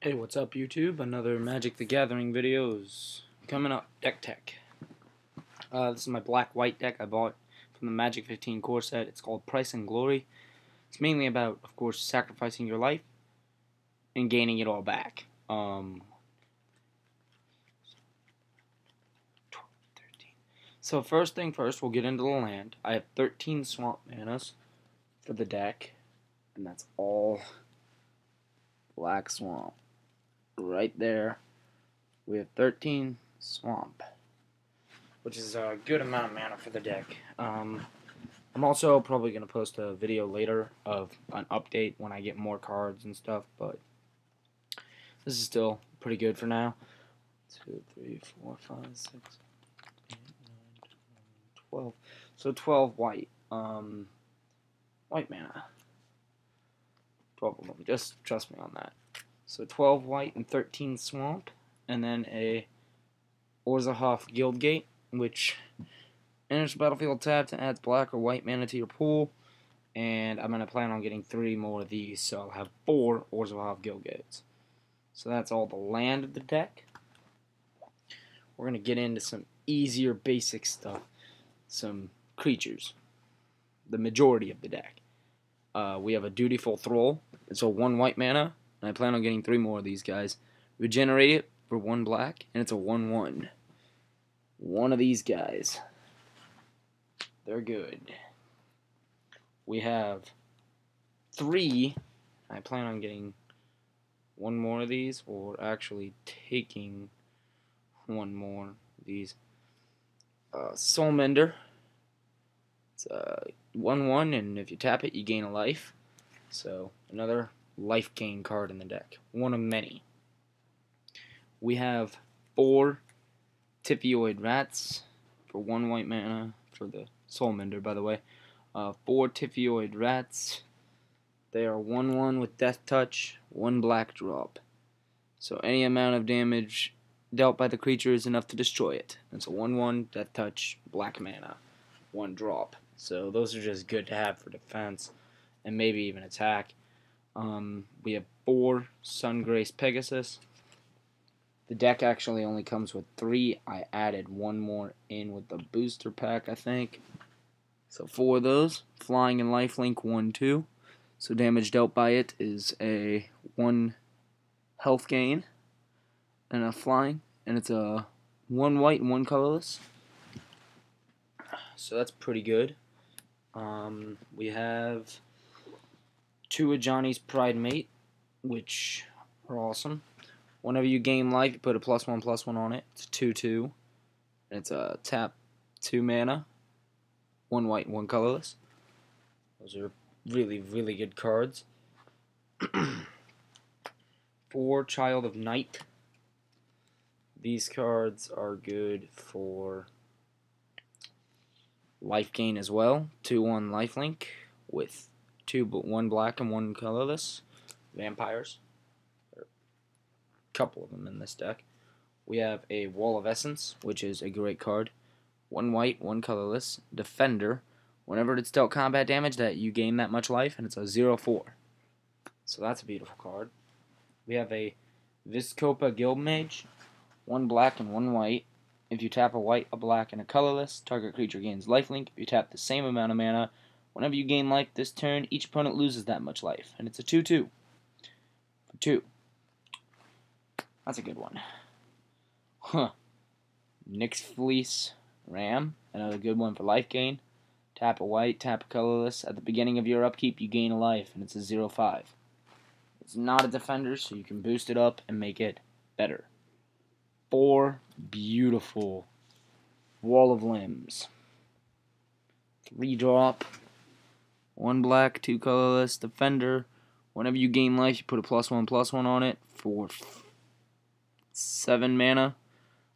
Hey, what's up YouTube? Another Magic the Gathering videos coming up. Deck Tech. This is my black-white deck I bought from the Magic 15 core set. It's called Price and Glory. It's mainly about, of course, sacrificing your life and gaining it all back. 12, 13. So first thing first, we'll get into the land. I have 13 swamp manas for the deck, and that's all black swamp. Right there, we have 13 swamp, which is a good amount of mana for the deck. I'm also probably going to post a video later of an update when I get more cards and stuff, but this is still pretty good for now. 2, 3, 4, 5, 6, 8, 9, 12. So 12 white. White mana. 12 of them. Just trust me on that. So 12 white and 13 swamp, and then a Orzhov Guildgate, which enters the battlefield tapped and adds black or white mana to your pool. And I'm going to plan on getting 3 more of these, so I'll have 4 Orzhov Guildgates. So that's all the land of the deck. We're going to get into some easier basic stuff. Some creatures. The majority of the deck. We have a Dutiful Thrall. It's a 1 white mana. And I plan on getting 3 more of these guys. Regenerate it for 1 black, and it's a 1/1. One of these guys. They're good. We have 3. I plan on getting 1 more of these, or actually taking 1 more of these. Soulmender. It's a 1/1, and if you tap it, you gain a life. So, another life gain card in the deck. One of many. We have 4 Typhioid Rats for 1 white mana for the Soulmender, by the way. 4 Typhioid Rats. They are 1/1 with Death Touch, 1 black drop. So any amount of damage dealt by the creature is enough to destroy it. It's a 1/1 Death Touch, black mana, 1 drop. So those are just good to have for defense and maybe even attack. We have 4 Sungrace Pegasus. The deck actually only comes with 3. I added 1 more in with the booster pack, I think. So 4 of those. Flying and lifelink 1/2. So damage dealt by it is a 1 health gain and a flying. And it's a 1 white and 1 colorless. So that's pretty good. We have 2 Ajani's Pridemate, which are awesome. Whenever you gain life, you put a +1/+1 on it. It's 2/2. And it's a tap 2 mana. 1 white and 1 colorless. Those are really, really good cards. 4 Child of Night. These cards are good for life gain as well. 2/1 lifelink with 1 black and 1 colorless. Vampires. There are a couple of them in this deck. We have a Wall of Essence, which is a great card. 1 white, 1 colorless. Defender. Whenever it's dealt combat damage, that you gain that much life, and it's a 0/4. So that's a beautiful card. We have a Vizkopa Guildmage. 1 black and 1 white. If you tap a white, a black, and a colorless, target creature gains lifelink. If you tap the same amount of mana, whenever you gain life this turn, each opponent loses that much life. And it's a 2/2. For 2. That's a good one. Nyx Fleece Ram. Another good one for life gain. Tap a white, tap a colorless. At the beginning of your upkeep, you gain a life, and it's a 0/5. It's not a defender, so you can boost it up and make it better. 4 beautiful Wall of Limbs. 3 drop. 1 black, 2 colorless. Defender. Whenever you gain life, you put a +1/+1 on it for 7 mana.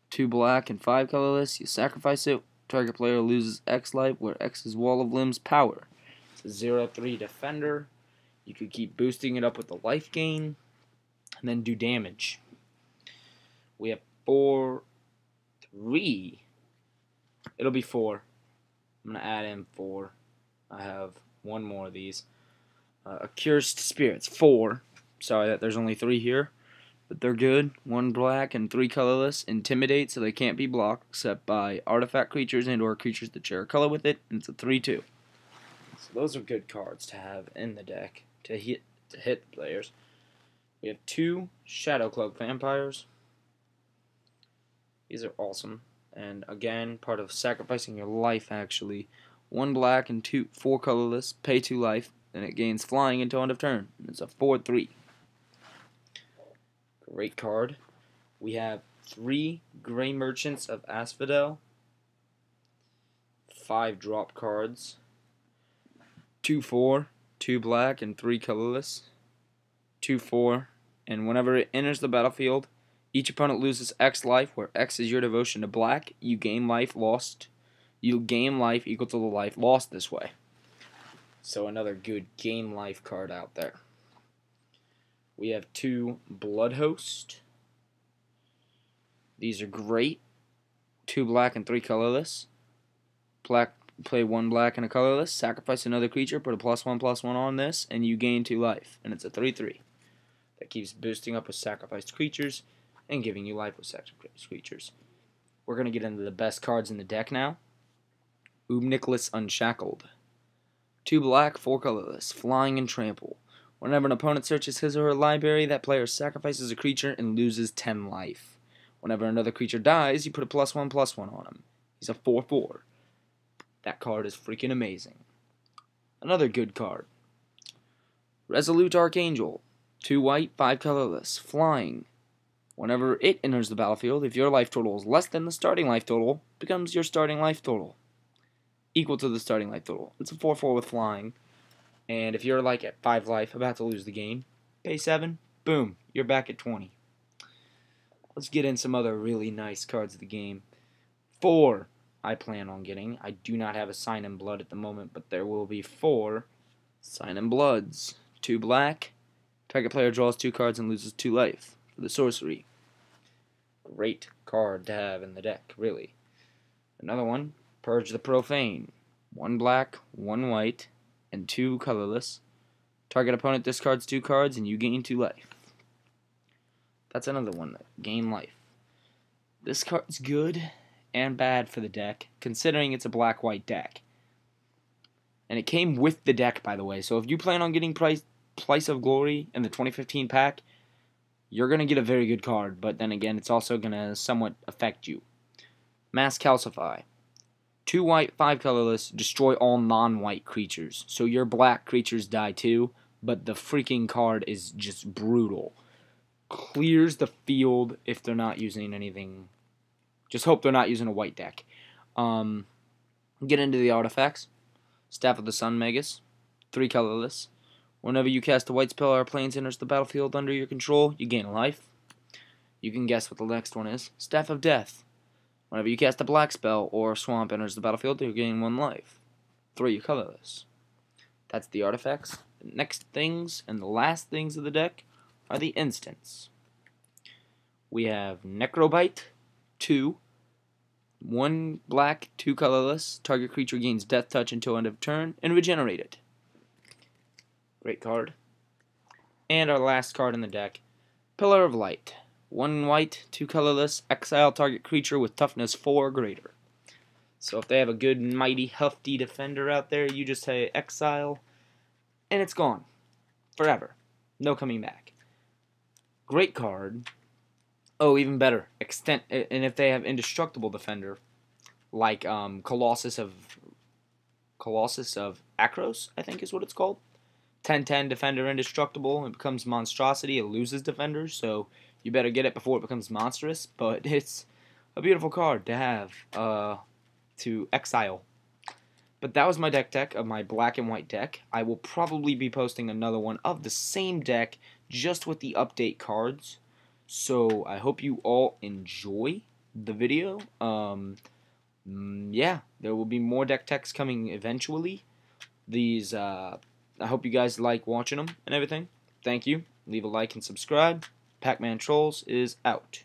2 black and 5 colorless. You sacrifice it. Target player loses X life, where X is Wall of Limbs power. It's a 0/3 defender. You could keep boosting it up with the life gain, and then do damage. We have 3. It'll be 4. I'm going to add in 4. I have 1 more of these. Accursed Spirits, 4. Sorry that there's only 3 here. but they're good. 1 black and 3 colorless. Intimidate, so they can't be blocked except by artifact creatures and or creatures that share a color with it, and it's a 3/2. So those are good cards to have in the deck to hit players. We have 2 Shadowcloak Vampires. These are awesome, and again, part of sacrificing your life actually. 1 black and 4 colorless, pay 2 life, and it gains flying until end of turn. It's a 4/3. Great card. We have 3 Gray Merchants of Asphodel, 5 drop cards, 2/4, 2 black and 3 colorless, 2/4, and whenever it enters the battlefield, each opponent loses X life, where X is your devotion to black. You gain life lost. You gain life equal to the life lost this way. So another good gain life card out there. We have 2 Blood Host. These are great. 2 black and 3 colorless. Play 1 black and a colorless. Sacrifice another creature. Put a +1/+1 on this, and you gain 2 life. And it's a 3/3. That keeps boosting up with sacrificed creatures and giving you life with sacrificed creatures. We're going to get into the best cards in the deck now. Nicholas Unshackled. 2 black, 4 colorless. Flying and Trample. Whenever an opponent searches his or her library, that player sacrifices a creature and loses 10 life. Whenever another creature dies, you put a +1/+1 on him. He's a 4/4. That card is freaking amazing. Another good card. Resolute Archangel. 2 white, 5 colorless. Flying. Whenever it enters the battlefield, if your life total is less than the starting life total, it becomes your starting life total. Equal to the starting life total. It's a 4/4 with flying. And if you're like at 5 life, about to lose the game, pay 7, boom, you're back at 20. Let's get in some other really nice cards of the game. 4 I plan on getting. I do not have a Sign in Blood at the moment, but there will be 4 Sign in Bloods. 2 black. Target player draws 2 cards and loses 2 life for the sorcery. Great card to have in the deck, really. Another one, Purge the Profane. 1 black, 1 white, and 2 colorless. Target opponent discards 2 cards and you gain 2 life. That's another one, gain life. This card's good and bad for the deck, considering it's a black-white deck. And it came with the deck, by the way, so if you plan on getting Price of Glory in the 2015 pack, you're going to get a very good card, but then again, it's also going to somewhat affect you. Mass Calcify. 2 white, 5 colorless, destroy all non-white creatures. So your black creatures die too, but the freaking card is just brutal. Clears the field if they're not using anything. Just hope they're not using a white deck. Get into the artifacts. Staff of the Sun Magus. 3 colorless. Whenever you cast a white spell or planes enters the battlefield under your control, you gain a life. You can guess what the next one is. Staff of Death. Whenever you cast a black spell or swamp enters the battlefield, you gain 1 life. 3 colorless. That's the artifacts. The next things and the last things of the deck are the instants. We have Necrobite, 2. 1 black, 2 colorless. Target creature gains Death Touch until end of turn and regenerate it. Great card. And our last card in the deck, Pillar of Light. 1 white, 2 colorless, exile target creature with toughness 4 or greater. So if they have a good, mighty, hefty defender out there, you just say exile, and it's gone. Forever. No coming back. Great card. Oh, even better. And if they have indestructible defender, like Colossus of Akros, I think is what it's called. 10/10 defender indestructible. It becomes monstrosity. It loses defenders, so you better get it before it becomes monstrous. But it's a beautiful card to have to exile. But that was my deck of my black and white deck. I will probably be posting another one of the same deck, just with the update cards. So I hope you all enjoy the video. Yeah, there will be more deck techs coming eventually. These I hope you guys like watching them and everything. Thank you. Leave a like and subscribe. Pac-Man Trolls is out.